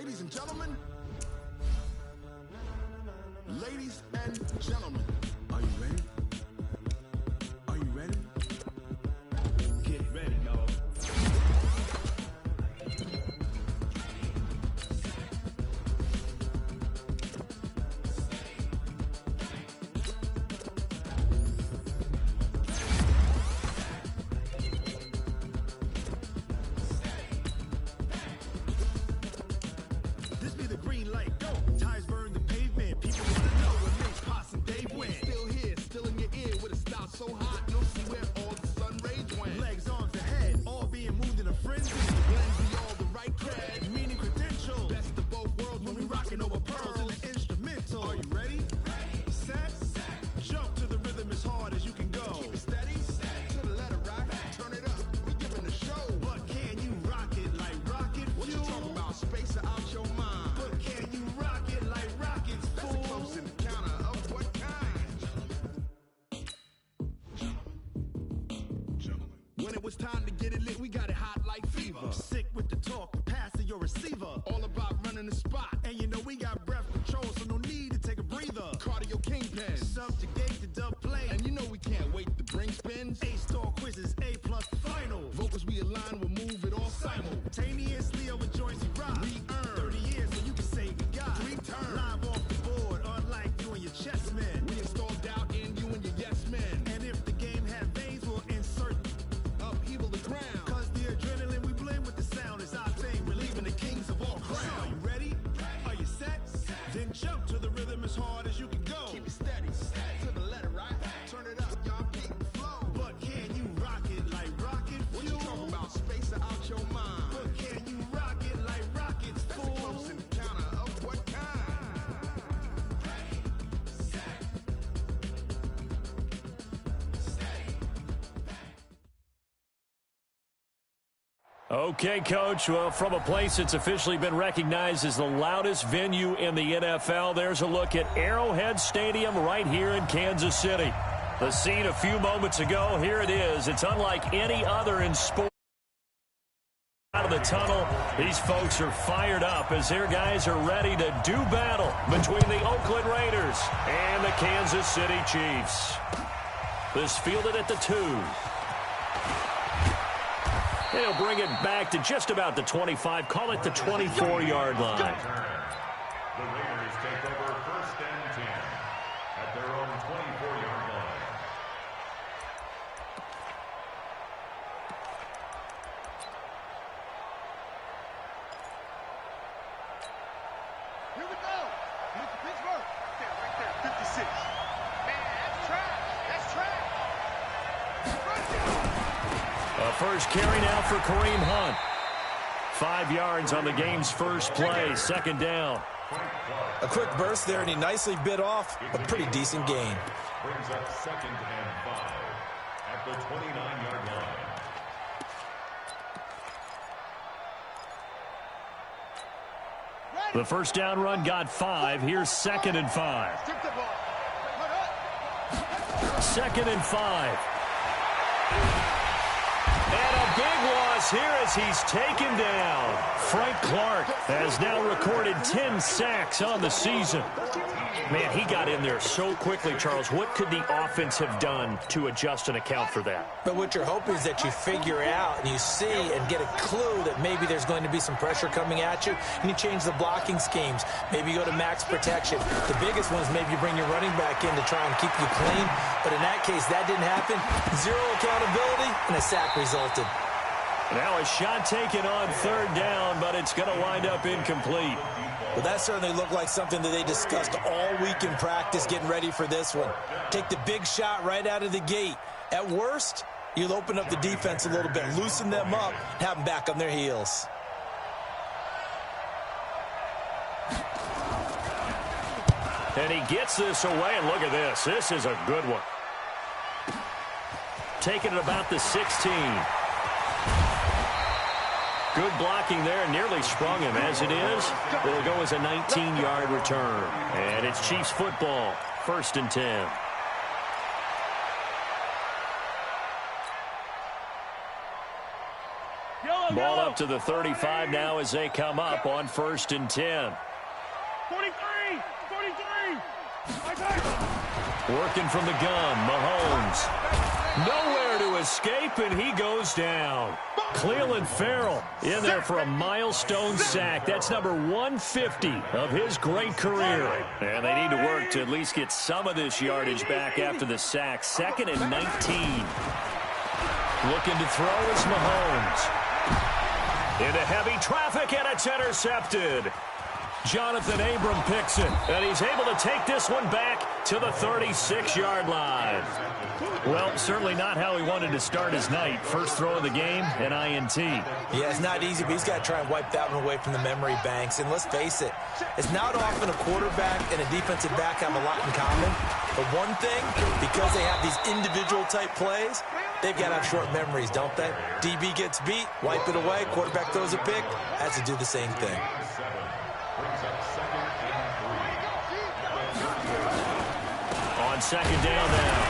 Ladies and gentlemen. Ladies and gentlemen. Are you ready? Are you ready? Get ready, y'all. This be the green light, go. Tires burn the pavement. People wanna know what makes Pops and Dave win. Still here, still in your ear with a style so hot, you'll see where all the sun rage went. Legs, arms, ahead, all being moved in a frenzy. Blends be all the right cred, meaning credentials. Best of both worlds when we rockin' over pearls in the instrumental. Are you ready? Set, jump to the rhythm as hard as you can go. Keep it steady, to the letter right. Turn it up, we giving the show. But can you rock it like rocket fuel? What you talking about? Space out your mind. But can you rock it like rockets, fool? That's a close encounter of what kind? When it was time to get it lit, we got it hot like fever. Sick with the talk, the pass to your receiver. All about running the spot. And you know we got breath control, so no need to take a breather. Cardio kingpin, subjugate the dub play. And you know we can't wait to bring spins. A-star quizzes, A+ final. Vocals we align, we'll move it all simultaneously over joints we rock. We earn 30 years so you can say we got 3 turns. Live off the board, unlike you and your chess men. We install doubt in you and your yes men. And if the game had veins, we'll insert upheaval the ground. Cause the adrenaline we blend with the sound is our thing. Relieving the kings of all crowns. So are you ready? Are you set? Then jump to the rhythm as hard as you can go. Keep it steady, to the letter right. Turn it up, y'all keep the flow. But can you rock it like rocket fuel? What you talking about? Space out your mind. But can you rock it like rockets, fool? That's a close encounter of what kind? Okay, Coach. Well, from a place that's officially been recognized as the loudest venue in the NFL, there's a look at Arrowhead Stadium right here in Kansas City. The scene a few moments ago, here it is. It's unlike any other in sport. Out of the tunnel, these folks are fired up as their guys are ready to do battle between the Oakland Raiders and the Kansas City Chiefs. This fielded at the 2. They'll bring it back to just about the 25, call it the 24-yard line. The Raiders take over 1st and 10 at their own 24-yard line. Here we go. Mr. Pittsburgh. Yeah, right there, 56. Man, that's trash. That's trash. A first carry now for Kareem Hunt. 5 yards on the game's first play, 2nd down. A quick burst there, and he nicely bit off a pretty decent gain. Brings up 2nd and 5 at the 29-yard line. The first down run got 5. Here's 2nd and 5. 2nd and 5. And a big loss here as he's taken down. Frank Clark has now recorded 10 sacks on the season. Man, he got in there so quickly, Charles. What could the offense have done to adjust and account for that? But what you're hoping is that you figure out and you see and get a clue that maybe there's going to be some pressure coming at you, and you change the blocking schemes. Maybe you go to max protection. The biggest one is maybe you bring your running back in to try and keep you clean. But in that case, that didn't happen. 0 accountability, and a sack resulted. Now a shot taken on 3rd down, but it's going to wind up incomplete. Well, that certainly looked like something that they discussed all week in practice getting ready for this one. Take the big shot right out of the gate. At worst, you'll open up the defense a little bit, loosen them up, and have them back on their heels. And he gets this away, and look at this. This is a good one. Taking it about the 16. Good blocking there, nearly sprung him. As it is, it'll go as a 19-yard return. And it's Chiefs football, 1st and 10. Yo, Ball up to the 35 now as they come up on 1st and 10. 43! 43! Working from the gun, Mahomes. Nowhere to escape, and he goes down. Cleveland Farrell in there for a milestone sack. That's number 150 of his great career. And they need to work to at least get some of this yardage back after the sack. 2nd and 19. Looking to throw is Mahomes. Into heavy traffic, and it's intercepted. Jonathan Abram picks it, and he's able to take this one back to the 36-yard line. Well, certainly not how he wanted to start his night. First throw of the game, an INT. Yeah, it's not easy, but he's got to try and wipe that one away from the memory banks. And let's face it, it's not often a quarterback and a defensive back have a lot in common. But one thing, because they have these individual-type plays, they've got to have short memories, don't they? DB gets beat, wipe it away, quarterback throws a pick, has to do the same thing. On 2nd down now.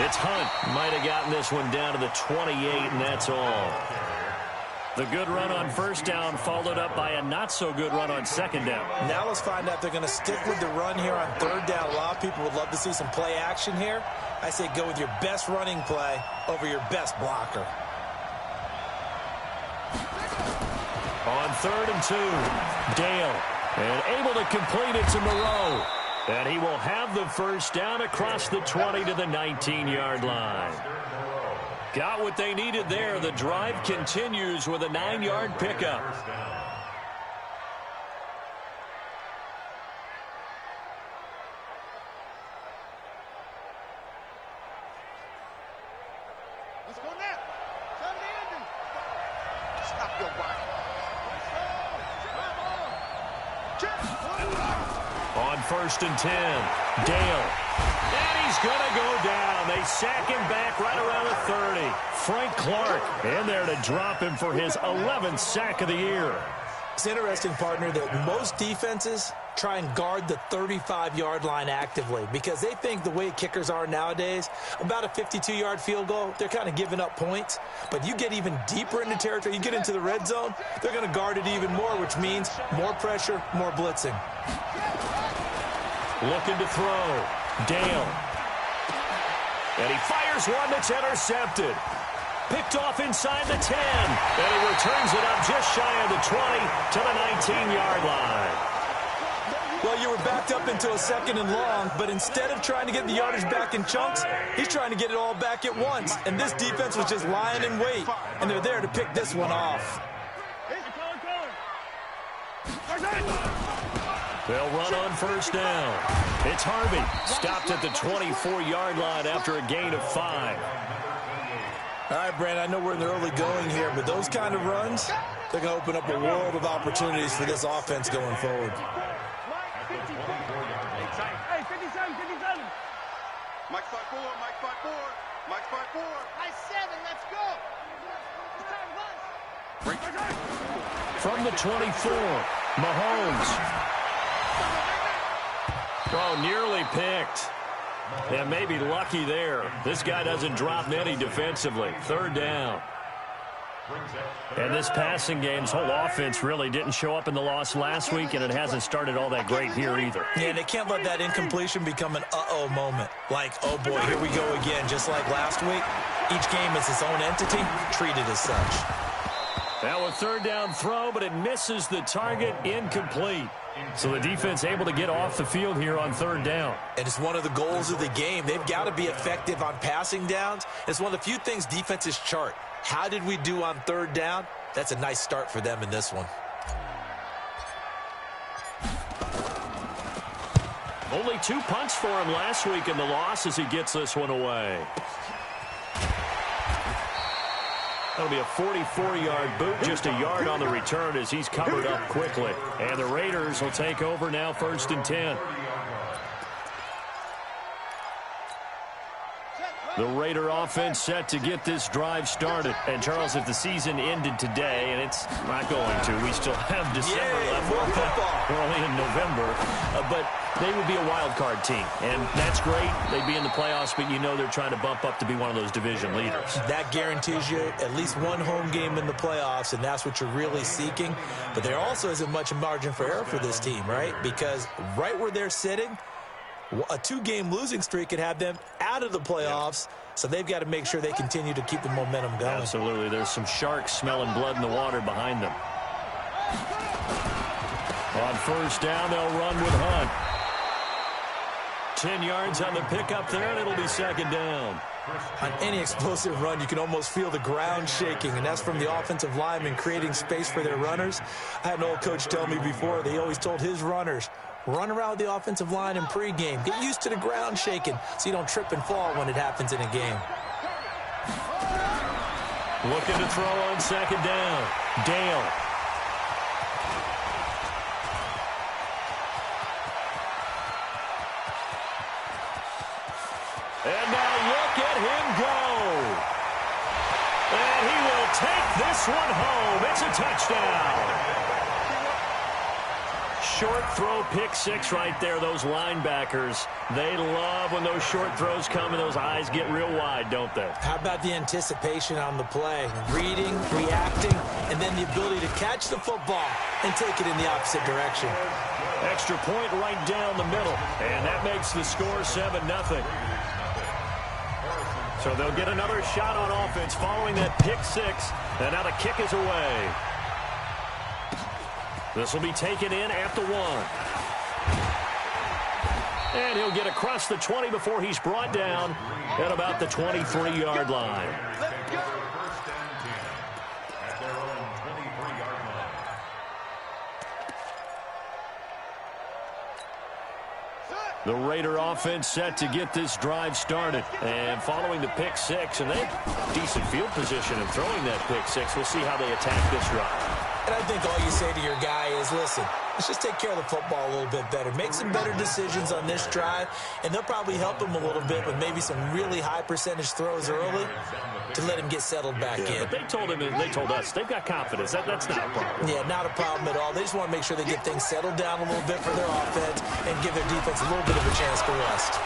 It's Hunt. Might have gotten this one down to the 28, and that's all. The good run on 1st down followed up by a not-so-good run on 2nd down. Now let's find out if they're going to stick with the run here on 3rd down. A lot of people would love to see some play action here. I say go with your best running play over your best blocker. On 3rd and 2, Dale. And able to complete it to Moreau. And he will have the 1st down across the 20 to the 19-yard line. Got what they needed there. The drive continues with a 9-yard pickup. Let's go now. Tell me, Andy. Stop your body. On 1st and 10, Dale. And he's going to go down. They sack him back right around the 30. Frank Clark in there to drop him for his 11th sack of the year. It's interesting, partner, that most defenses try and guard the 35-yard line actively because they think the way kickers are nowadays, about a 52-yard field goal, they're kind of giving up points. But you get even deeper into territory, you get into the red zone, they're going to guard it even more, which means more pressure, more blitzing. Looking to throw. Dale. And he fires one that's intercepted. Picked off inside the 10. And he returns it up just shy of the 20 to the 19-yard line. Well, you were backed up into a 2nd and long, but instead of trying to get the yardage back in chunks, he's trying to get it all back at once. And this defense was just lying in wait, and they're there to pick this one off. They'll run on 1st down. It's Harvey. Stopped at the 24-yard line after a gain of 5. All right, Brandon, I know we're in the early going here, but those kind of runs, they're going to open up a world of opportunities for this offense going forward. Hey, 57, 57. Mike 5-4, Mike 5-4, Mike 5-4. Mike 7, let's go. From the 24, Mahomes. Oh, nearly picked. And maybe lucky there. This guy doesn't drop many defensively. 3rd down. And this passing game's whole offense really didn't show up in the loss last week, and it hasn't started all that great here either. Yeah, they can't let that incompletion become an uh-oh moment. Like, oh boy, here we go again. Just like last week, each game is its own entity, treated as such. Now a 3rd down throw, but it misses the target, incomplete. So the defense able to get off the field here on 3rd down. And it's one of the goals of the game. They've got to be effective on passing downs. It's one of the few things defenses chart. How did we do on 3rd down? That's a nice start for them in this one. Only 2 punts for him last week in the loss as he gets this one away. That'll be a 44-yard boot, just a yard on the return as he's covered up quickly. And the Raiders will take over now 1st and 10. The Raider offense set to get this drive started. And, Charles, if the season ended today, and it's not going to, we still have December left. We're only in November. But they would be a wild card team. And that's great. They'd be in the playoffs, but you know they're trying to bump up to be one of those division leaders. That guarantees you at least one home game in the playoffs, and that's what you're really seeking. But there also isn't much margin for error for this team, right? Because right where they're sitting, a 2-game losing streak could have them out of the playoffs, so they've got to make sure they continue to keep the momentum going. Absolutely. There's some sharks smelling blood in the water behind them. On first down, they'll run with Hunt. 10 yards on the pickup there, and it'll be second down. On any explosive run, you can almost feel the ground shaking, and that's from the offensive linemen creating space for their runners. I had an old coach tell me before, they always told his runners, run around the offensive line in pregame. Get used to the ground shaking so you don't trip and fall when it happens in a game. Looking to throw on second down. Dale. And now look at him go. And he will take this one home. It's a touchdown. Short throw, pick six right there. Those linebackers, they love when those short throws come and those eyes get real wide, don't they? How about the anticipation on the play? Reading, reacting, and then the ability to catch the football and take it in the opposite direction. Extra point right down the middle, and that makes the score 7-0. So they'll get another shot on offense following that pick six, and now the kick is away. This will be taken in at the 1. And he'll get across the 20 before he's brought down at about the 23-yard line. The Raider offense set to get this drive started. And following the pick six, and they have decent field position in throwing that pick six. We'll see how they attack this drive. And I think all you say to your guy is, listen, let's just take care of the football a little bit better. Make some better decisions on this drive, and they'll probably help him a little bit with maybe some really high percentage throws early to let him get settled back in. But they told him, and they told us, they've got confidence. That's not a problem. Yeah, not a problem at all. They just want to make sure they get things settled down a little bit for their offense and give their defense a little bit of a chance to rest.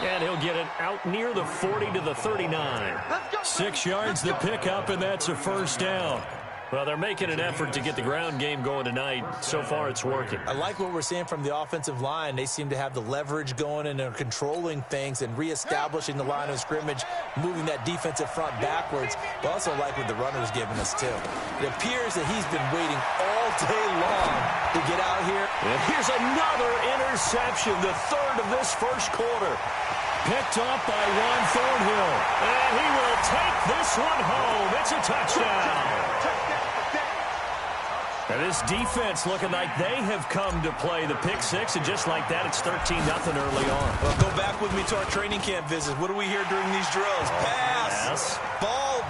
And he'll get it out near the 40 to the 39. 6 yards the pickup, and that's a first down. Well, they're making an effort to get the ground game going tonight. So far, it's working. I like what we're seeing from the offensive line. They seem to have the leverage going, and they're controlling things and reestablishing the line of scrimmage, moving that defensive front backwards. But also like what the runner's giving us, too. It appears that he's been waiting all day long to get out here. And here's another interception, the third of this first quarter. Picked up by Juan Thornhill. And he will take this one home. It's a touchdown. And this defense looking like they have come to play the pick six, and just like that, it's 13-0 early on. Well, go back with me to our training camp visit. What do we hear during these drills? Pass.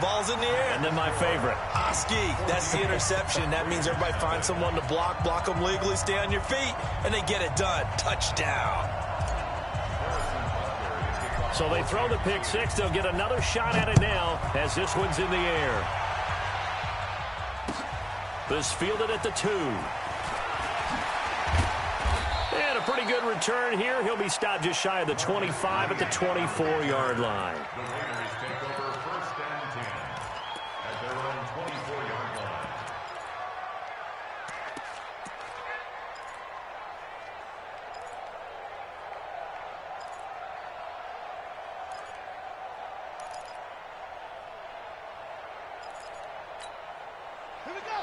Ball's in the air. And then my favorite. Oski. That's the interception. That means everybody finds someone to block them legally, stay on your feet, and they get it done. Touchdown. So they throw the pick six. They'll get another shot at it now as this one's in the air. This fielded at the 2. And a pretty good return here. He'll be stopped just shy of the 25 at the 24-yard line. The Raiders take over first and 10 at their own 24-yard line.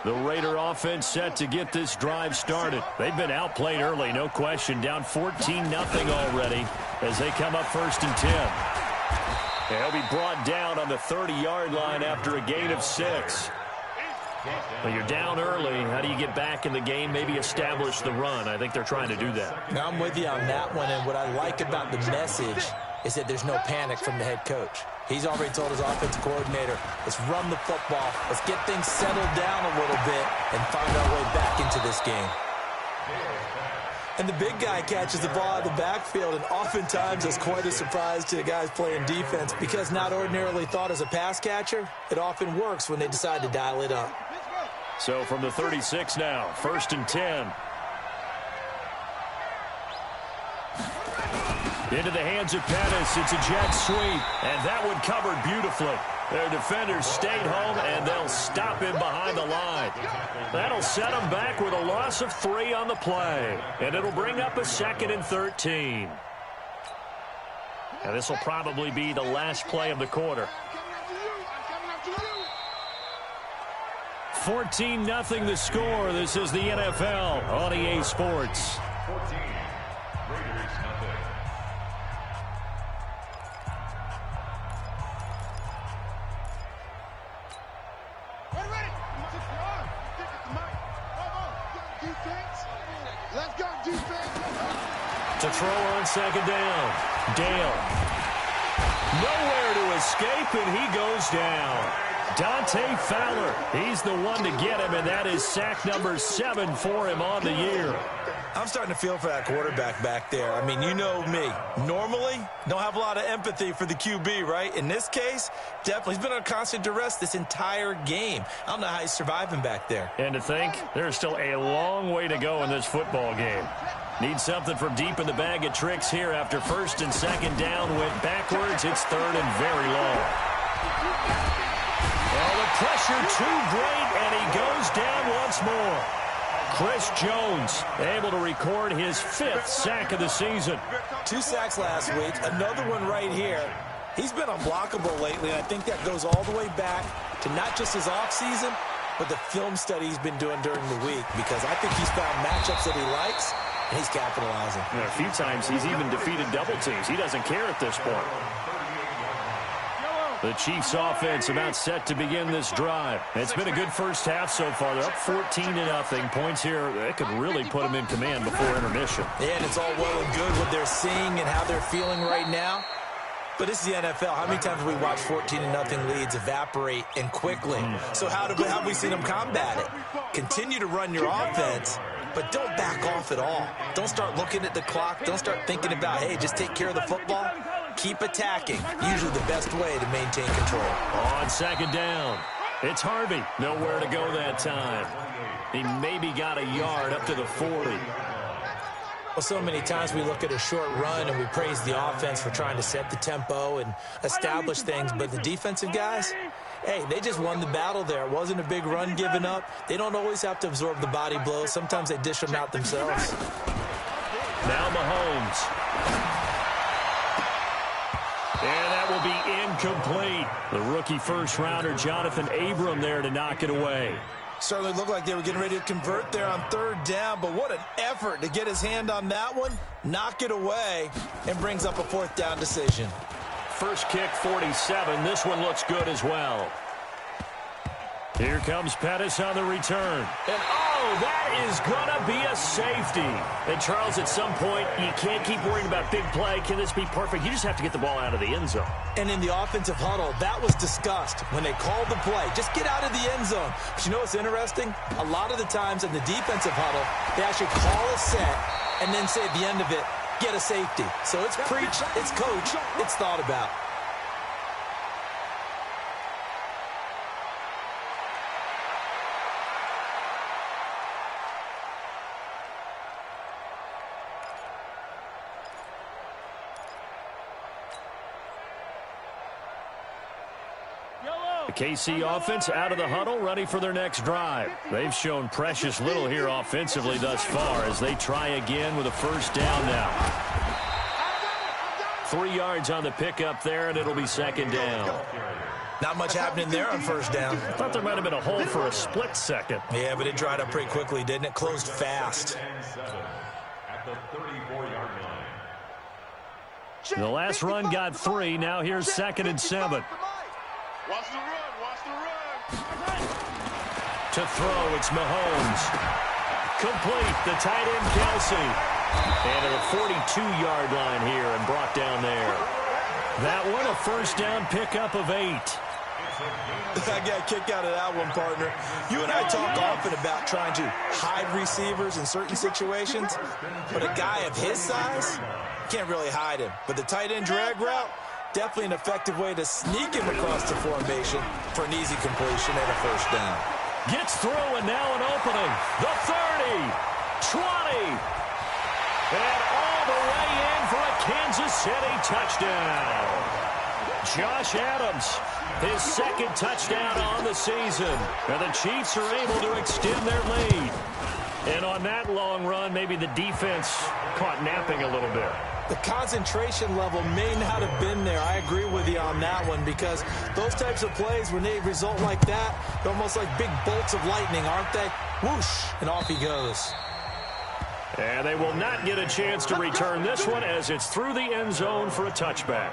The Raider offense set to get this drive started. They've been outplayed early, no question. Down 14-0 already as they come up first and 10. And he'll be brought down on the 30-yard line after a gain of 6. Well, you're down early. How do you get back in the game, maybe establish the run? I think they're trying to do that. Now, I'm with you on that one, and what I like about the message is that there's no panic from the head coach. He's already told his offensive coordinator, let's run the football, let's get things settled down a little bit and find our way back into this game. And the big guy catches the ball out of the backfield, and oftentimes it's quite a surprise to the guys playing defense because not ordinarily thought as a pass catcher, it often works when they decide to dial it up. So from the 36 now, 1st and 10. Into the hands of Pettis. It's a jet sweep, and that one covered beautifully. Their defenders stayed home, and they'll stop him behind the line. That'll set them back with a loss of 3 on the play, and it'll bring up a 2nd and 13. And this will probably be the last play of the quarter. 14-0 the score. This is the NFL on EA Sports. 14, Raiders nothing. Let's go, defense. To throw on 2nd down. Dale. Nowhere to escape, and he goes down. Dante Fowler, he's the one to get him, and that is sack number 7 for him on the year. I'm starting to feel for that quarterback back there. I mean, you know me. Normally, don't have a lot of empathy for the QB, right? In this case, definitely. He's been under constant duress this entire game. I don't know how he's surviving back there. And to think, there's still a long way to go in this football game. Need something from deep in the bag of tricks here after 1st and 2nd down. Went backwards. It's 3rd and very long. Well, the pressure too great, and he goes down once more. Chris Jones able to record his 5th sack of the season. 2 sacks last week, another one right here. He's been unblockable lately, and I think that goes all the way back to not just his offseason, but the film study he's been doing during the week, because I think he's found matchups that he likes, and he's capitalizing. A few times he's even defeated double teams. He doesn't care at this point. The Chiefs offense about set to begin this drive. It's been a good first half so far. They're up 14-0. Points here, that could really put them in command before intermission. Yeah, and it's all well and good what they're seeing and how they're feeling right now. But this is the NFL. How many times have we watched 14-0 leads evaporate and quickly? So how have we seen them combat it? Continue to run your offense, but don't back off at all. Don't start looking at the clock. Don't start thinking about, hey, just take care of the football. Keep attacking. Usually the best way to maintain control. On 2nd down, it's Harvey. Nowhere to go that time. He maybe got a yard up to the 40. Well, so many times we look at a short run and we praise the offense for trying to set the tempo and establish things, but the defensive guys, hey, they just won the battle there. It wasn't a big run given up. They don't always have to absorb the body blows. Sometimes they dish them out themselves. Now Mahomes. And that will be incomplete. The rookie first-rounder, Jonathan Abram, there to knock it away. Certainly looked like they were getting ready to convert there on 3rd down, but what an effort to get his hand on that one, knock it away, and brings up a 4th down decision. First kick, 47. This one looks good as well. Here comes Pettis on the return. And, oh, that is going to be a safety. And, Charles, at some point, you can't keep worrying about big play. Can this be perfect? You just have to get the ball out of the end zone. And in the offensive huddle, that was discussed when they called the play. Just get out of the end zone. But you know what's interesting? A lot of the times in the defensive huddle, they actually call a set and then say at the end of it, get a safety. So it's preached, it's coached, it's thought about. The KC offense out of the huddle, ready for their next drive. They've shown precious little here offensively thus far as they try again with a 1st down now. 3 yards on the pickup there, and it'll be 2nd down. Not much happening there on 1st down. I thought there might have been a hole for a split second. Yeah, but it dried up pretty quickly, didn't it? Closed fast. At the 34-yard line. The last run got 3. Now here's 2nd and 7. Watch the run, watch the run. To throw, it's Mahomes. Complete, the tight end Kelsey. And at the 42-yard line here and brought down there. That one, a 1st down pickup of 8. I got a kick out of that one, partner. You and I talk often about trying to hide receivers in certain situations, but a guy of his size can't really hide him. But the tight end drag route, definitely an effective way to sneak him across the formation for an easy completion and a first down. Gets through, and now an opening. The 30, 20, and all the way in for a Kansas City touchdown. Josh Adams, his second touchdown on the season. And the Chiefs are able to extend their lead. And on that long run, maybe the defense caught napping a little bit. The concentration level may not have been there. I agree with you on that one, because those types of plays, when they result like that, they're almost like big bolts of lightning, aren't they? Whoosh, and off he goes. And they will not get a chance to return this one as it's through the end zone for a touchback.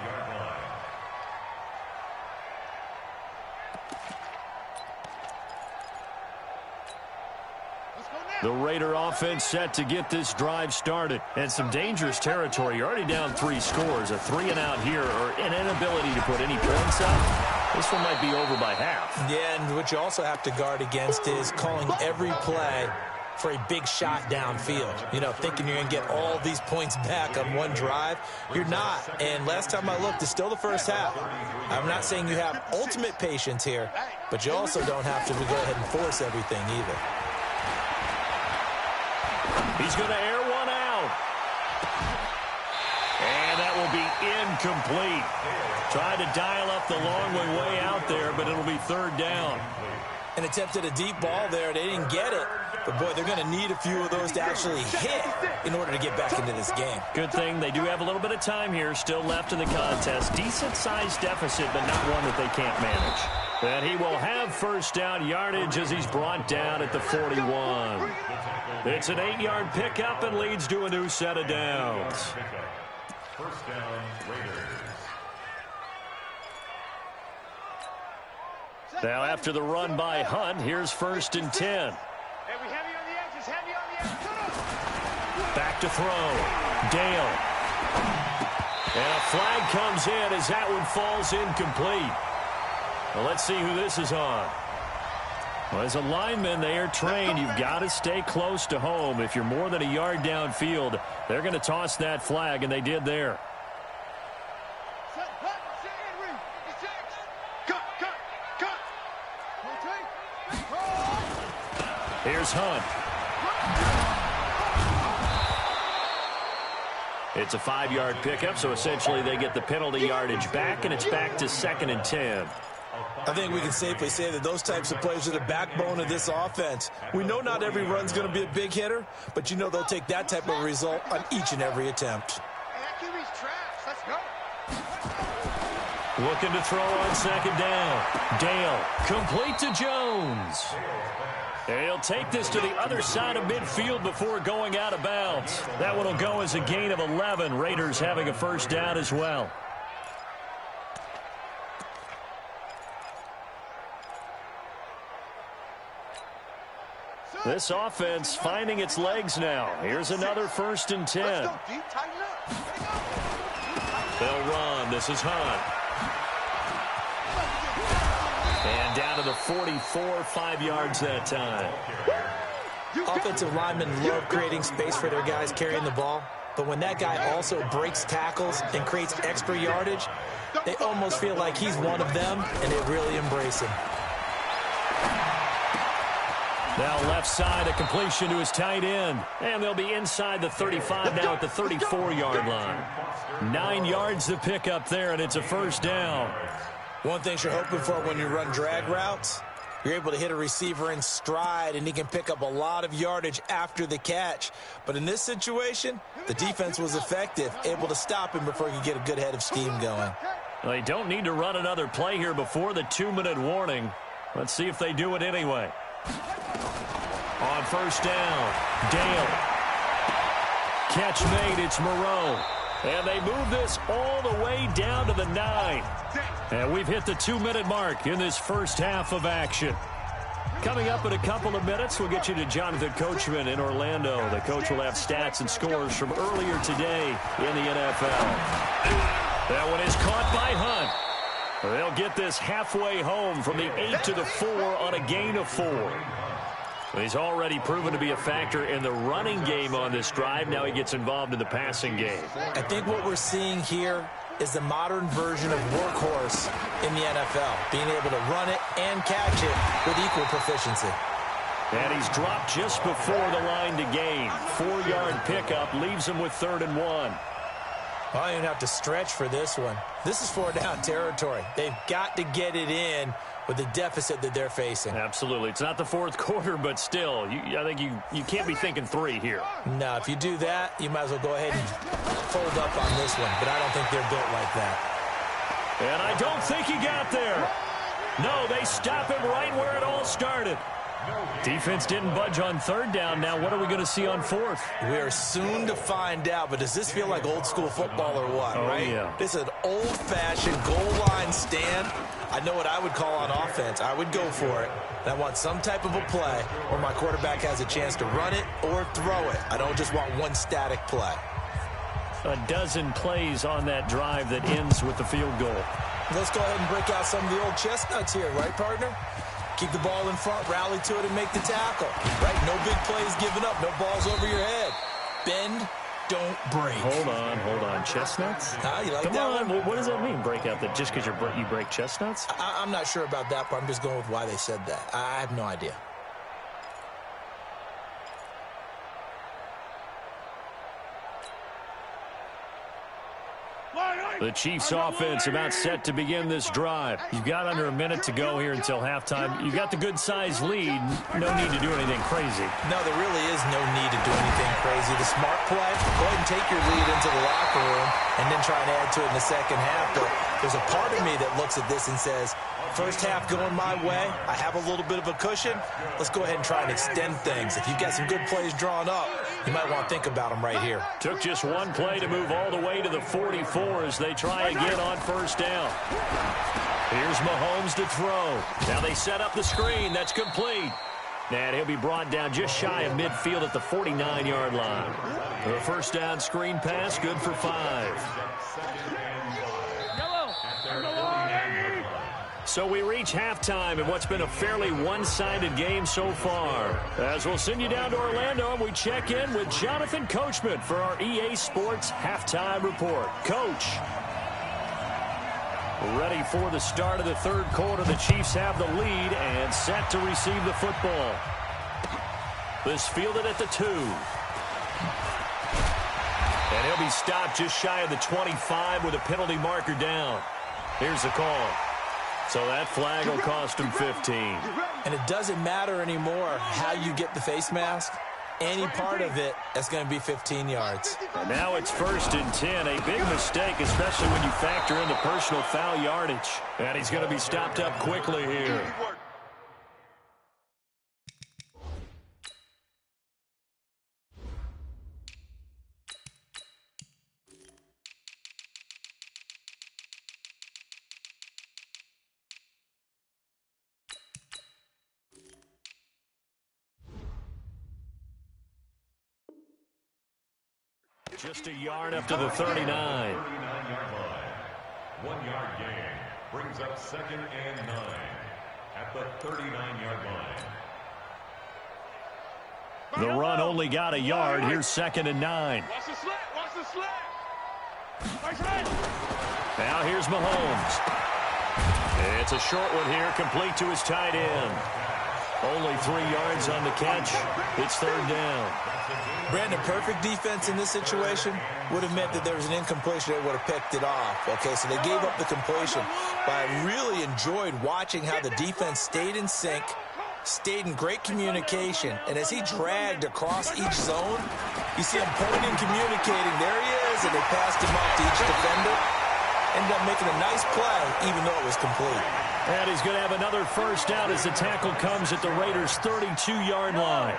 The Raider offense set to get this drive started. And some dangerous territory. You're already down 3 scores. A 3-and-out here, or an inability to put any points up. This one might be over by half. Yeah, and what you also have to guard against is calling every play for a big shot downfield. You know, thinking you're going to get all these points back on one drive. You're not. And last time I looked, it's still the first half. I'm not saying you have ultimate patience here, but you also don't have to go ahead and force everything either. He's going to air one out. And that will be incomplete. Tried to dial up the long way out there, but it'll be third down. And attempted a deep ball there. They didn't get it. But, boy, they're going to need a few of those to actually hit in order to get back into this game. Good thing they do have a little bit of time here still left in the contest. Decent-sized deficit, but not one that they can't manage. And he will have first down yardage as he's brought down at the 41. It's an 8-yard pickup and leads to a new set of downs. First down, Raiders. Now after the run by Hunt, here's first and 10. Back to throw. Dale. And a flag comes in as that one falls incomplete. Well, let's see who this is on. Well, as a lineman, they are trained. You've got to stay close to home. If you're more than a yard downfield, they're going to toss that flag, and they did there. Here's Hunt. It's a 5-yard pickup, so essentially they get the penalty yardage back, and it's back to 2nd and 10. I think we can safely say that those types of plays are the backbone of this offense. We know not every run's going to be a big hitter, but you know they'll take that type of result on each and every attempt. Looking to throw on second down. Dale, complete to Jones. He'll take this to the other side of midfield before going out of bounds. That one will go as a gain of 11. Raiders having a first down as well. This offense finding its legs now. Here's another first and 10. They'll run. This is Hunt. And down to the 44, 5 yards that time. Offensive linemen love creating space for their guys carrying the ball, but when that guy also breaks tackles and creates extra yardage, they almost feel like he's one of them, and they really embrace him. Now left side, a completion to his tight end. And they'll be inside the 35 now at the 34-yard line. 9 yards to pick up there, and it's a first down. One thing you're hoping for when you run drag routes, you're able to hit a receiver in stride, and he can pick up a lot of yardage after the catch. But in this situation, the defense was effective, able to stop him before he could get a good head of steam going. They don't need to run another play here before the 2-minute warning. Let's see if they do it anyway. On first down, Dale. Catch made, it's Moreau. And they move this all the way down to the 9. And we've hit the 2-minute mark in this first half of action. Coming up in a couple of minutes, we'll get you to Jonathan Coachman in Orlando. The coach will have stats and scores from earlier today in the NFL. That one is caught by Hunt. They'll get this halfway home from the 8 to the 4 on a gain of 4. He's already proven to be a factor in the running game on this drive. Now he gets involved in the passing game. I think what we're seeing here is the modern version of workhorse in the NFL, being able to run it and catch it with equal proficiency. And he's dropped just before the line to gain. 4-yard pickup leaves him with 3rd and 1. Well, you don't have to stretch for this one. This is 4-down territory. They've got to get it in with the deficit that they're facing. Absolutely. It's not the fourth quarter, but still, I think you can't be thinking 3 here. No, if you do that, you might as well go ahead and fold up on this one, but I don't think they're built like that. And I don't think he got there. No, they stop him right where it all started. Defense didn't budge on 3rd down. Now what are we going to see on 4th? We are soon to find out, but does this feel like old school football or what, right? Yeah. This is an old-fashioned goal line stand. I know what I would call on offense. I would go for it. And I want some type of a play where my quarterback has a chance to run it or throw it. I don't just want one static play. A dozen plays on that drive that ends with the field goal. Let's go ahead and break out some of the old chestnuts here, right, partner? Keep the ball in front, rally to it, and make the tackle. Right? No big plays given up. No balls over your head. Bend, don't break. Hold on. Chestnuts? You like Come that on. one? What does that mean, break out? That just because you break chestnuts? I'm not sure about that, but I'm just going with why they said that. I have no idea. The Chiefs offense about set to begin this drive. You've got under a minute to go here until halftime. You've got the good-sized lead. No need to do anything crazy. No, there really is no need to do anything crazy. The smart play, go ahead and take your lead into the locker room and then try and add to it in the second half. But there's a part of me that looks at this and says, first half going my way, I have a little bit of a cushion. Let's go ahead and try and extend things. If you've got some good plays drawn up, you might want to think about them right here. Took just one play to move all the way to the 44 as they try again on 1st down. Here's Mahomes to throw. Now they set up the screen. That's complete. And he'll be brought down just shy of midfield at the 49-yard line. The 1st down screen pass, good for 5. So we reach halftime in what's been a fairly one-sided game so far. As we'll send you down to Orlando, and we check in with Jonathan Coachman for our EA Sports Halftime Report. Coach. Ready for the start of the 3rd quarter. The Chiefs have the lead and set to receive the football. This fielded at the 2. And he'll be stopped just shy of the 25 with a penalty marker down. Here's the call. So that flag will cost him 15. And it doesn't matter anymore how you get the face mask. Any part of it, that's going to be 15 yards. And now it's 1st and 10. A big mistake, especially when you factor in the personal foul yardage. And he's going to be stopped up quickly here. Just a yard up to the 39. 39-yard line. 1-yard gain brings up 2nd and 9 at the 39-yard line. The run only got a yard. Here's 2nd and 9. Watch the slant. Watch the slant. Now here's Mahomes. It's a short one here, complete to his tight end. Only 3 yards on the catch. It's 3rd down. Brandon, perfect defense in this situation would have meant that there was an incompletion. They would have picked it off. Okay, so they gave up the completion. But I really enjoyed watching how the defense stayed in sync, stayed in great communication. And as he dragged across each zone, you see him pointing, communicating. There he is, and they passed him off to each defender. Ended up making a nice play, even though it was complete. And he's going to have another 1st down as the tackle comes at the Raiders' 32-yard line.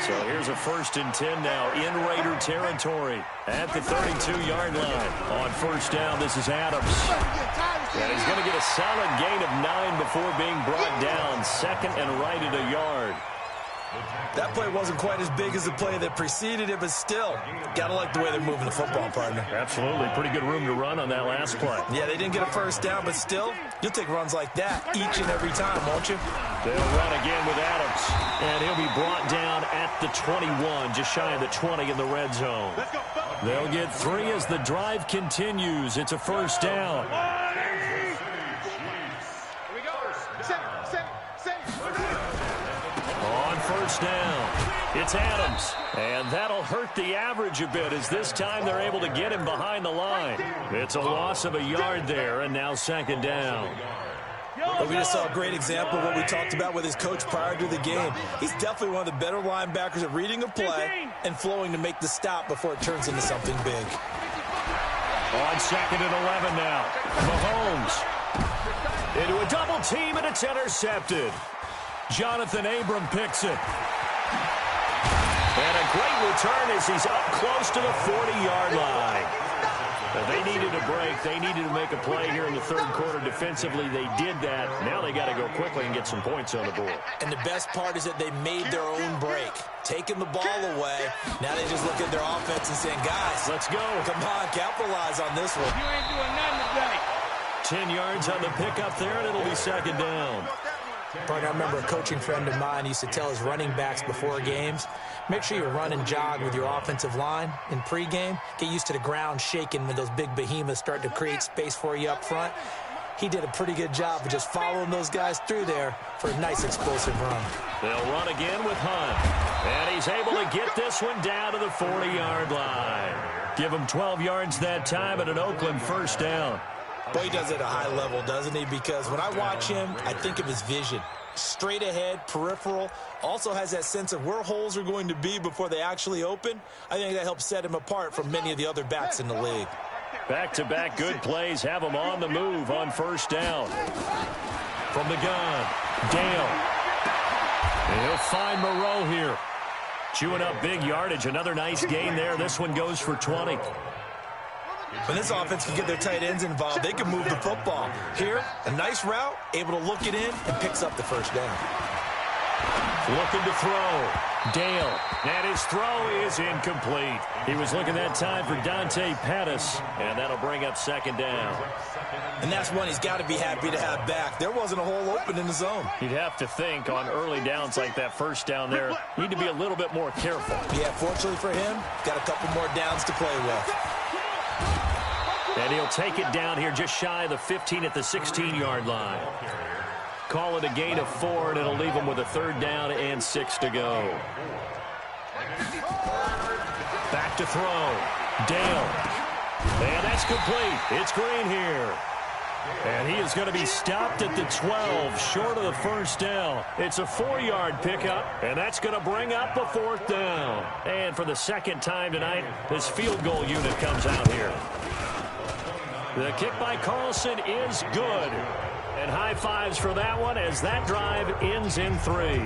So here's a 1st and 10 now in Raider territory at the 32-yard line. On 1st down, this is Adams. And he's going to get a solid gain of 9 before being brought down. 2nd and right at a yard. That play wasn't quite as big as the play that preceded it, but still, got to like the way they're moving the football, partner. Absolutely. Pretty good room to run on that last play. Yeah, they didn't get a first down, but still, you'll take runs like that each and every time, won't you? They'll run again with Adams, and he'll be brought down at the 21, just shy of the 20 in the red zone. They'll get 3 as the drive continues. It's a first down. On first down, it's Adams, and that'll hurt the average a bit as this time they're able to get him behind the line. It's a loss of a yard there, and now second down. But we just saw a great example of what we talked about with his coach prior to the game. He's definitely one of the better linebackers at reading a play and flowing to make the stop before it turns into something big. On second and 11 now, Mahomes into a double team, and it's intercepted. Jonathan Abram picks it. And a great return as he's up close to the 40-yard line. They needed a break. They needed to make a play here in the third quarter defensively. They did that. Now they got to go quickly and get some points on the board. And the best part is that they made their own break, taking the ball away. Now they just look at their offense and saying, guys, let's go. Come on, capitalize on this one. You ain't doing nothing today. 10 yards on the pickup there, and it'll be second down. Partner, I remember a coaching friend of mine used to tell his running backs before games, make sure you run and jog with your offensive line in pregame. Get used to the ground shaking when those big behemoths start to create space for you up front. He did a pretty good job of just following those guys through there for a nice explosive run. They'll run again with Hunt. And he's able to get this one down to the 40-yard line. Give him 12 yards that time at an Oakland first down. Boy, he does it at a high level, doesn't he? Because when I watch him, I think of his vision. Straight ahead, peripheral, also has that sense of where holes are going to be before they actually open. I think that helps set him apart from many of the other backs in the league. Back-to-back good plays have him on the move on first down. From the gun, Dale. And he'll find Moreau here. Chewing up big yardage. Another nice gain there. This one goes for 20. When this offense can get their tight ends involved, they can move the football. Here, a nice route, able to look it in, and picks up the first down. Looking to throw. Dale. And his throw is incomplete. He was looking that time for Dante Pettis, and that'll bring up second down. And that's one he's got to be happy to have back. There wasn't a hole open in the zone. You'd have to think on early downs like that first down there, need to be a little bit more careful. Yeah, fortunately for him, got a couple more downs to play with. And he'll take it down here just shy of the 15 at the 16-yard line. Call it a gain of 4, and it'll leave him with a third down and 6 to go. Back to throw. Dale. And that's complete. It's Green here. And he is going to be stopped at the 12, short of the first down. It's a 4-yard pickup, and that's going to bring up a fourth down. And for the second time tonight, this field goal unit comes out here. The kick by Carlson is good. And high fives for that one as that drive ends in 3.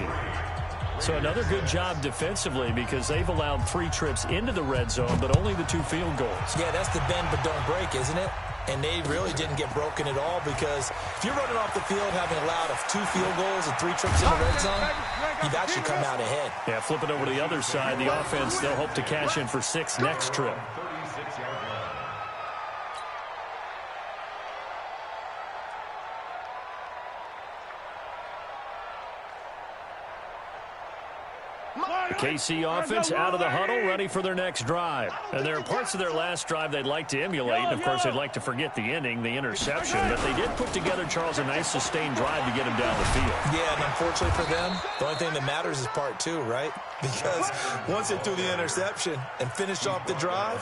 So another good job defensively because they've allowed 3 trips into the red zone, but only the 2 field goals. Yeah, that's the bend but don't break, isn't it? And they really didn't get broken at all because if you're running off the field having allowed 2 field goals and 3 trips in the red zone, you've actually come out ahead. Yeah, flip it over to the other side. The offense, they'll hope to cash in for 6 next trip. The KC offense out of the huddle, ready for their next drive. And there are parts of their last drive they'd like to emulate. And, of course, they'd like to forget the ending, the interception. But they did put together, Charles, a nice sustained drive to get him down the field. Yeah, and unfortunately for them, the only thing that matters is part 2, right? Because once they threw the interception and finished off the drive,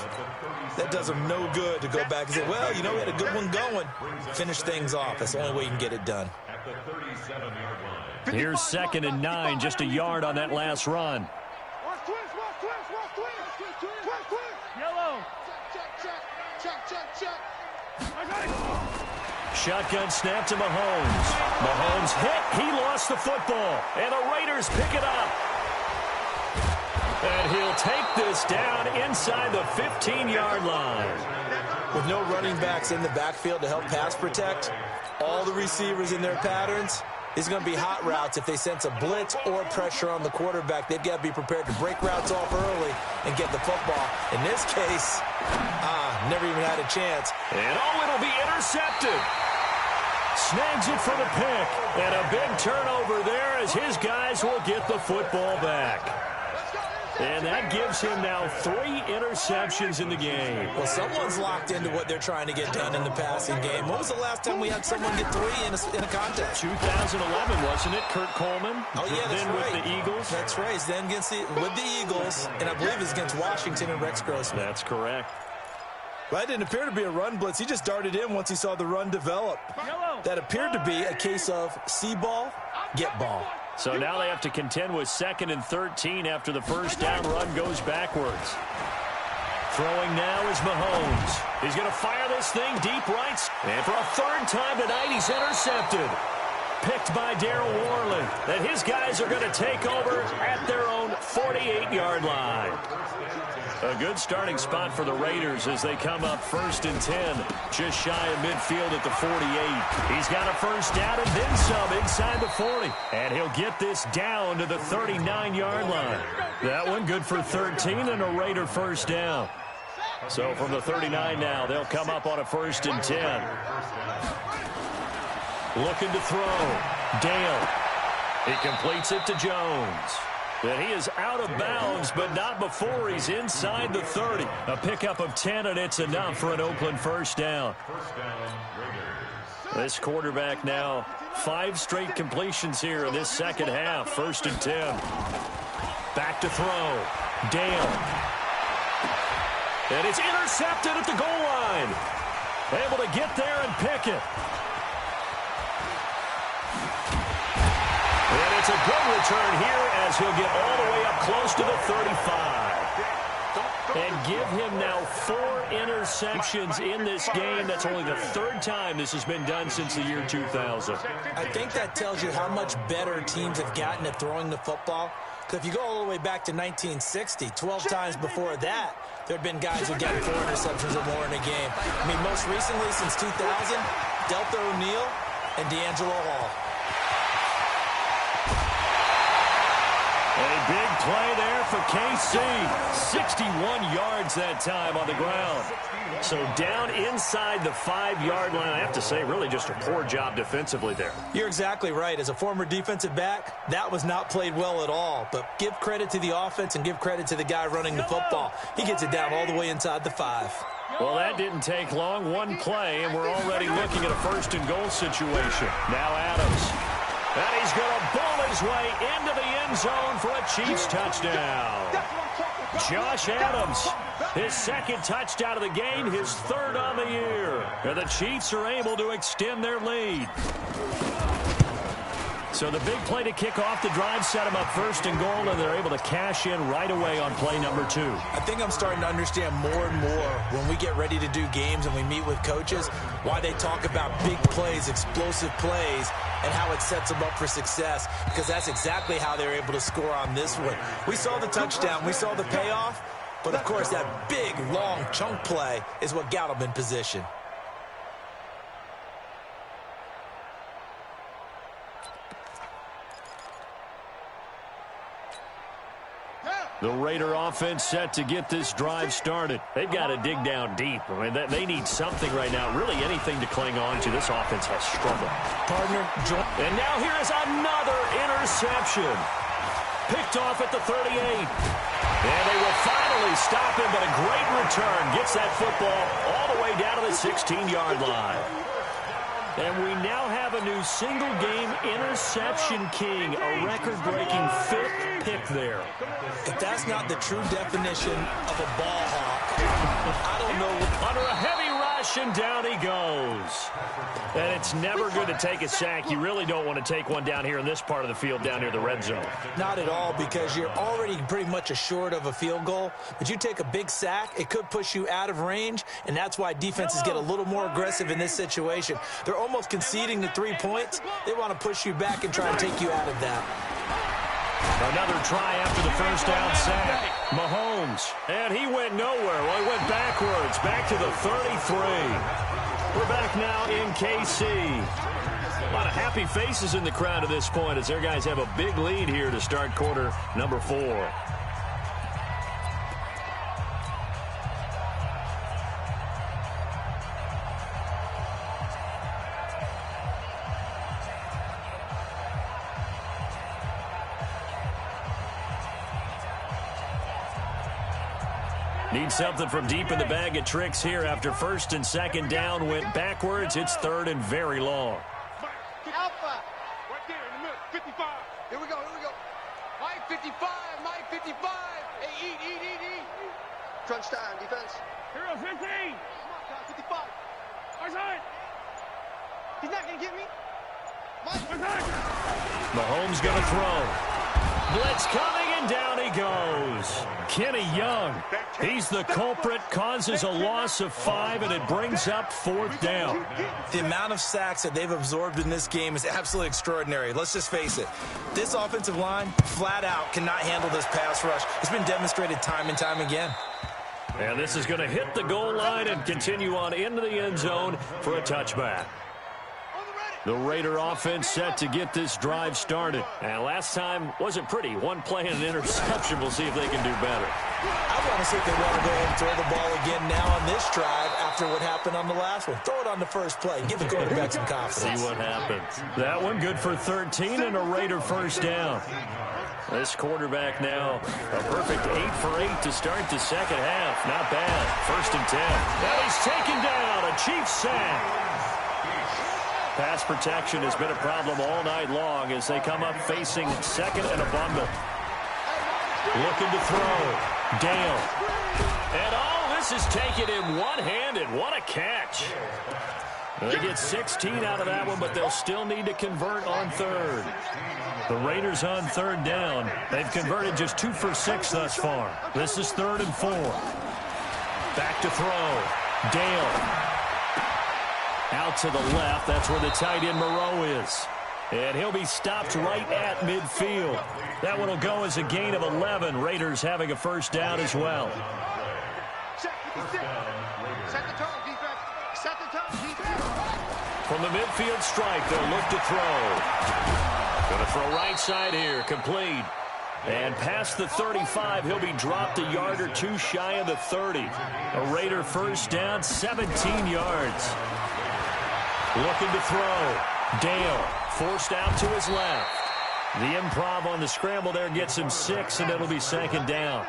that does them no good to go back and say, well, you know, we had a good one going. Finish things off. That's the only way you can get it done. At the 37-yard line. Here's 2nd and 9, just a yard on that last run. Watch twist. Yellow. Check. Shotgun snap to Mahomes. Mahomes hit. He lost the football. And the Raiders pick it up. And he'll take this down inside the 15-yard line. With no running backs in the backfield to help pass protect, all the receivers in their patterns, is going to be hot routes. If they sense a blitz or pressure on the quarterback, they've got to be prepared to break routes off early and get the football. In this case, never even had a chance. And it'll be intercepted. Snags it for the pick. And a big turnover there as his guys will get the football back. And that gives him now 3 interceptions in the game. Well, someone's locked into what they're trying to get done in the passing game. When was the last time we had someone get 3 in a contest? 2011, wasn't it? Kurt Coleman? Oh, yeah, that's then right. With the Eagles? That's right. Then with the Eagles, and I believe it's against Washington and Rex Grossman. That's correct. Well, that didn't appear to be a run blitz. He just darted in once he saw the run develop. That appeared to be a case of see ball, get ball. So now they have to contend with 2nd and 13 after the first down run goes backwards. Throwing now is Mahomes. He's going to fire this thing deep right. And for a 3rd time tonight, he's intercepted. Picked by Darryl Worley. And his guys are going to take over at their own 48-yard line. A good starting spot for the Raiders as they come up 1st and 10. Just shy of midfield at the 48. He's got a first down and then some inside the 40. And he'll get this down to the 39-yard line. That one good for 13 and a Raider first down. So from the 39 now, they'll come up on a 1st and 10. Looking to throw. Dale. He completes it to Jones. And he is out of bounds, but not before he's inside the 30. A pickup of 10, and it's enough for an Oakland first down. This quarterback now 5 straight completions here in this second half. 1st and 10. Back to throw. Dale. And it's intercepted at the goal line. Able to get there and pick it. And it's a good return here as he'll get all the way up close to the 35. And give him now 4 interceptions in this game. That's only the 3rd time this has been done since the year 2000. I think that tells you how much better teams have gotten at throwing the football. Because if you go all the way back to 1960, 12 times before that, there have been guys who got 4 interceptions or more in a game. I mean, most recently, since 2000, Delta O'Neal and D'Angelo Hall. A big play there for KC. 61 yards that time on the ground. So down inside the 5-yard line. I have to say, really just a poor job defensively there. You're exactly right. As a former defensive back, that was not played well at all. But give credit to the offense and give credit to the guy running the football. He gets it down all the way inside the 5. Well, that didn't take long. 1 play, and we're already looking at a 1st and goal situation. Now Adams. And he's going to bull his way into the end zone for a Chiefs touchdown. Josh Adams, his 2nd touchdown of the game, his 3rd on the year. And the Chiefs are able to extend their lead. So the big play to kick off the drive set them up 1st and goal, and they're able to cash in right away on play number 2. I think I'm starting to understand more and more when we get ready to do games and we meet with coaches why they talk about big plays, explosive plays, and how it sets them up for success, because that's exactly how they're able to score on this one. We saw the touchdown. We saw the payoff. But, of course, that big, long chunk play is what got them in position. The Raider offense set to get this drive started. They've got to dig down deep. I mean, they need something right now, really anything to cling on to. This offense has struggled. Partner, and now here is another interception. Picked off at the 38. And they will finally stop him, but a great return gets that football all the way down to the 16-yard line. And we now have a new single-game interception king, a record-breaking 5th pick there. If that's not the true definition of a ball hawk, I don't know. Under a heavy rush, and down he goes. And it's never good to take a sack. You really don't want to take one down here in this part of the field, down near the red zone. Not at all, because you're already pretty much assured of a field goal. But you take a big sack, it could push you out of range, and that's why defenses get a little more aggressive in this situation. They're almost conceding the 3 points. They want to push you back and try and take you out of that. Another try after the first down sack. Mahomes, and he went nowhere. Well, he went backwards, back to the 33. We're back now in KC. A lot of happy faces in the crowd at this point as their guys have a big lead here to start quarter number 4. Need something from deep in the bag of tricks here after first and second down went backwards. It's third and very long. Alpha. Right there in the middle. 55. Here we go. Mike 55. Mike 55. Hey, eat. Crunch time. Defense. Hero 15. Come on, 55. Outside. He's not going to get me. Mahomes going to throw. Blitz coming, and down he goes. Kenny Young, he's the culprit, causes a loss of 5, and it brings up 4th down. The amount of sacks that they've absorbed in this game is absolutely extraordinary. Let's just face it. This offensive line, flat out, cannot handle this pass rush. It's been demonstrated time and time again. And this is going to hit the goal line and continue on into the end zone for a touchback. The Raider offense set to get this drive started. And last time wasn't pretty. One play and an interception. We'll see if they can do better. I want to see if they want to go ahead and throw the ball again now on this drive after what happened on the last one. Throw it on the first play. Give the quarterback some confidence. See what happens. That one good for 13 and a Raider first down. This quarterback now a perfect 8 for 8 to start the second half. Not bad. First and 10. Now he's taken down. A Chiefs sack. Pass protection has been a problem all night long as they come up facing second and a bundle. Looking to throw. Dale. And this is taken in one-handed. What a catch. They get 16 out of that one, but they'll still need to convert on third. The Raiders on third down. They've converted just 2 for 6 thus far. This is 3rd and 4. Back to throw. Dale. Out to the left. That's where the tight end Moreau is. And he'll be stopped right at midfield. That one will go as a gain of 11. Raiders having a first down as well. Set the tone, defense. Set the tone, defense. From the midfield stripe, they'll look to throw. Going to throw right side here. Complete. And past the 35, he'll be dropped a yard or 2 shy of the 30. A Raider first down, 17 yards. Looking to throw. Dale forced out to his left. The improv on the scramble there gets him 6, and it'll be second down.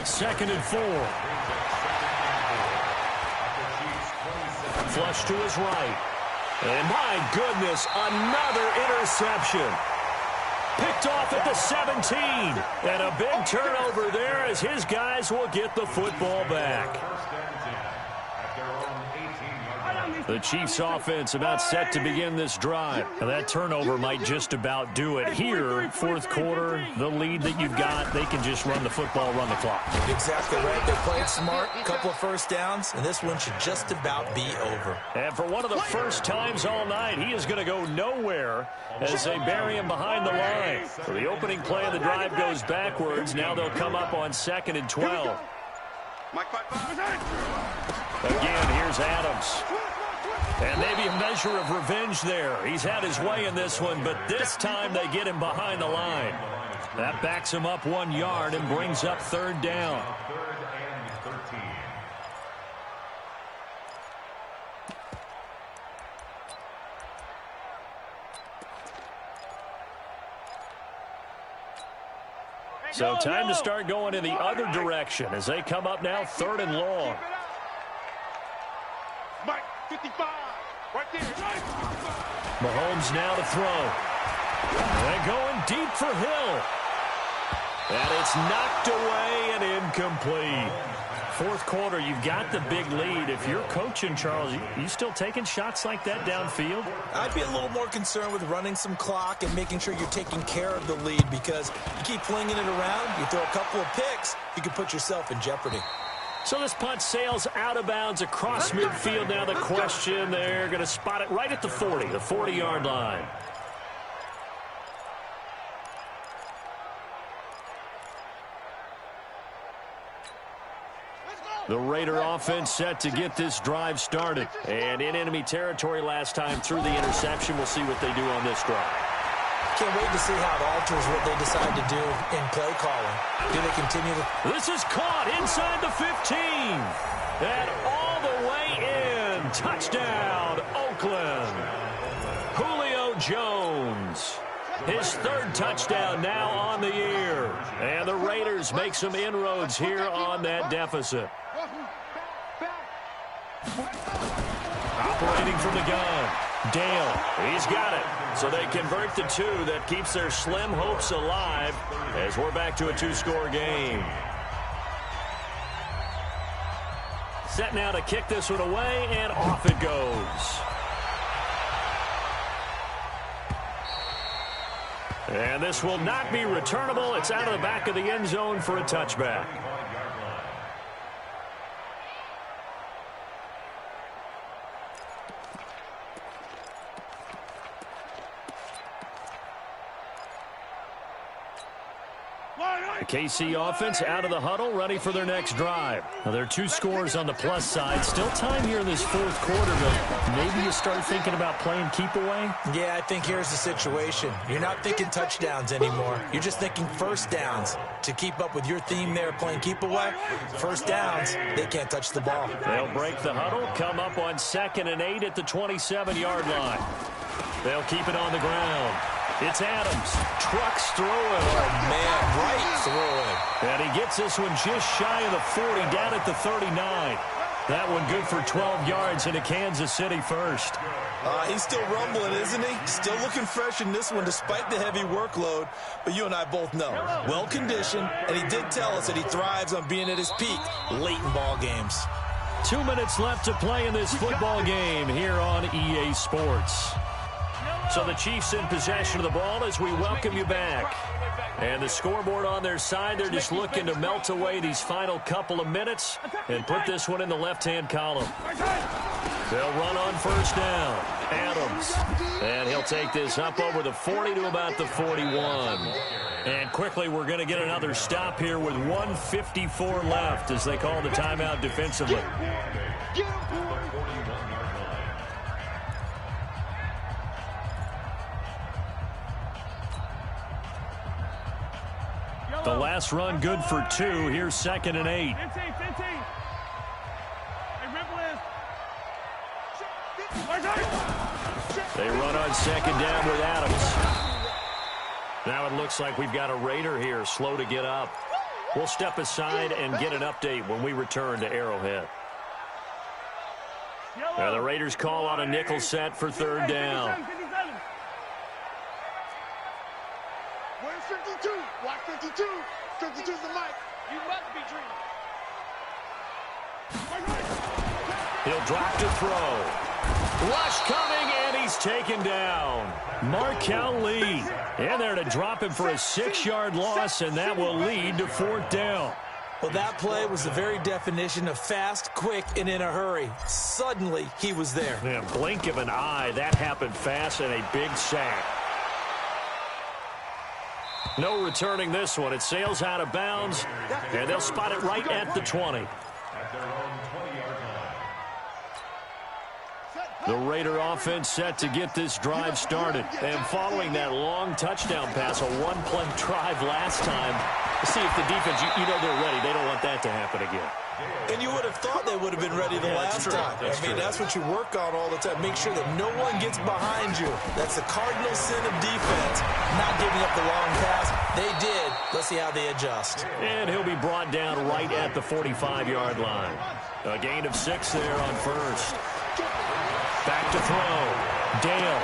Second and 4. Flush to his right. And my goodness, another interception. Picked off at the 17. And a big turnover there as his guys will get the football back. The Chiefs offense about set to begin this drive. Now that turnover might just about do it. Here, 4th quarter, the lead that you've got, they can just run the football, run the clock. Exactly right. They're playing smart, a couple of first downs, and this one should just about be over. And for one of the first times all night, he is going to go nowhere as they bury him behind the line. So the opening play of the drive goes backwards. Now they'll come up on 2nd and 12. Again, here's Adams. And maybe a measure of revenge there. He's had his way in this one, but this time they get him behind the line. That backs him up 1 yard and brings up 3rd down. So time to start going in the other direction as they come up now 3rd and long. Mike 55. Right there. Mahomes now to throw. And going deep for Hill. And it's knocked away and incomplete. 4th quarter, you've got the big lead. If you're coaching, Charles, you still taking shots like that downfield? I'd be a little more concerned with running some clock and making sure you're taking care of the lead, because you keep flinging it around, you throw a couple of picks, you can put yourself in jeopardy. So this punt sails out of bounds across midfield. Now the question, they're going to spot it right at the 40, the 40-yard line. The Raider offense set to get this drive started. And in enemy territory last time through the interception. We'll see what they do on this drive. Can't wait to see how it alters what they decide to do in play calling. Do they continue to... This is caught inside the 15. And all the way in. Touchdown, Oakland. Julio Jones. His third touchdown now on the year. And the Raiders make some inroads here on that deficit. Operating from the gun. Dale, he's got it. So they convert the two. That keeps their slim hopes alive as we're back to a two-score game. Set now to kick this one away, and off it goes. And this will not be returnable. It's out of the back of the end zone for a touchback. The KC offense out of the huddle, ready for their next drive. Now, there are two scores on the plus side. Still time here in this fourth quarter, but maybe you start thinking about playing keep away? Yeah, I think here's the situation. You're not thinking touchdowns anymore. You're just thinking first downs. To keep up with your theme there, playing keep away, first downs, they can't touch the ball. They'll break the huddle, come up on 2nd and 8 at the 27-yard line. They'll keep it on the ground. It's Adams. Trucks through it. Oh, man, right through it. And he gets this one just shy of the 40, down at the 39. That one good for 12 yards into Kansas City first. He's still rumbling, isn't he? Still looking fresh in this one despite the heavy workload. But you and I both know, well-conditioned, and he did tell us that he thrives on being at his peak late in ball games. 2 minutes left to play in this football game here on EA Sports. So the Chiefs in possession of the ball as we welcome you back. And the scoreboard on their side, they're just looking to melt away these final couple of minutes and put this one in the left-hand column. They'll run on first down. Adams. And he'll take this up over the 40 to about the 41. And quickly we're going to get another stop here with 1:54 left as they call the timeout defensively. The last run good for 2. Here's 2nd and 8. They run on 2nd down with Adams. Now it looks like we've got a Raider here, slow to get up. We'll step aside and get an update when we return to Arrowhead. Now the Raiders call on a nickel set for 3rd down. Where's 52? Watch 52. 52's the mic. You must be dreaming. He'll drop to throw. Rush coming, and he's taken down. Markel Lee in there to drop him for a 6-yard loss, and that will lead to 4th down. Well, that play was the very definition of fast, quick, and in a hurry. Suddenly, he was there. Yeah, blink of an eye, that happened fast, and a big sack. No returning this one. It sails out of bounds, and they'll spot it right at the 20. The Raider offense set to get this drive started. And following that long touchdown pass, a one-play drive last time, see if the defense, you know they're ready. They don't want that to happen again. And you would have thought they would have been ready the last time. That's what you work on all the time. Make sure that no one gets behind you. That's the cardinal sin of defense, not giving up the long pass. They did. Let's see how they adjust. And he'll be brought down right at the 45-yard line. A gain of 6 there on first. Back to throw. Dale.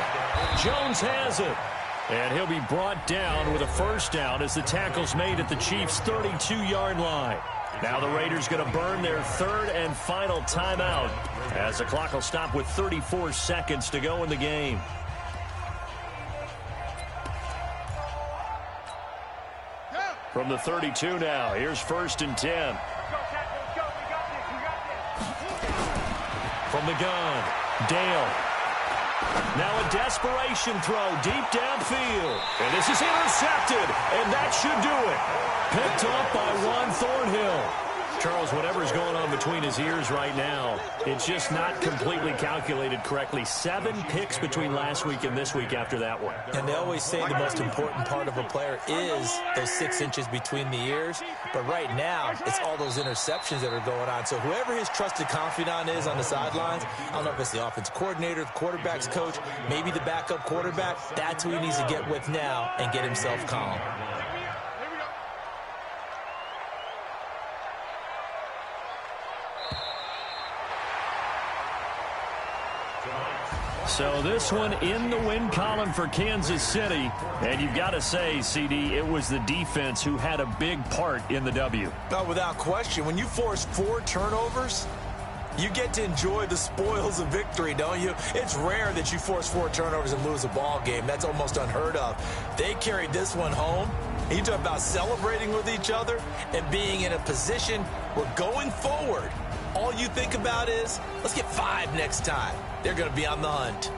Jones has it. And he'll be brought down with a first down as the tackle's made at the Chiefs' 32-yard line. Now the Raiders going to burn their 3rd and final timeout as the clock will stop with 34 seconds to go in the game. From the 32 now, here's 1st and 10. From the gun, Dale. Now a desperation throw deep downfield. And this is intercepted, and that should do it. Picked up by Juan Thornhill. Charles, whatever's going on between his ears right now, it's just not completely calculated correctly. 7 picks between last week and this week after that one. And they always say the most important part of a player is those 6 inches between the ears. But right now, it's all those interceptions that are going on. So whoever his trusted confidant is on the sidelines, I don't know if it's the offense coordinator, the quarterback's coach, maybe the backup quarterback, that's who he needs to get with now and get himself calm. So this one in the win column for Kansas City. And you've got to say, CD, it was the defense who had a big part in the W. No, without question. When you force 4 turnovers, you get to enjoy the spoils of victory, don't you? It's rare that you force 4 turnovers and lose a ball game. That's almost unheard of. They carried this one home. You talk about celebrating with each other and being in a position where going forward, all you think about is, let's get 5 next time. They're going to be on the hunt.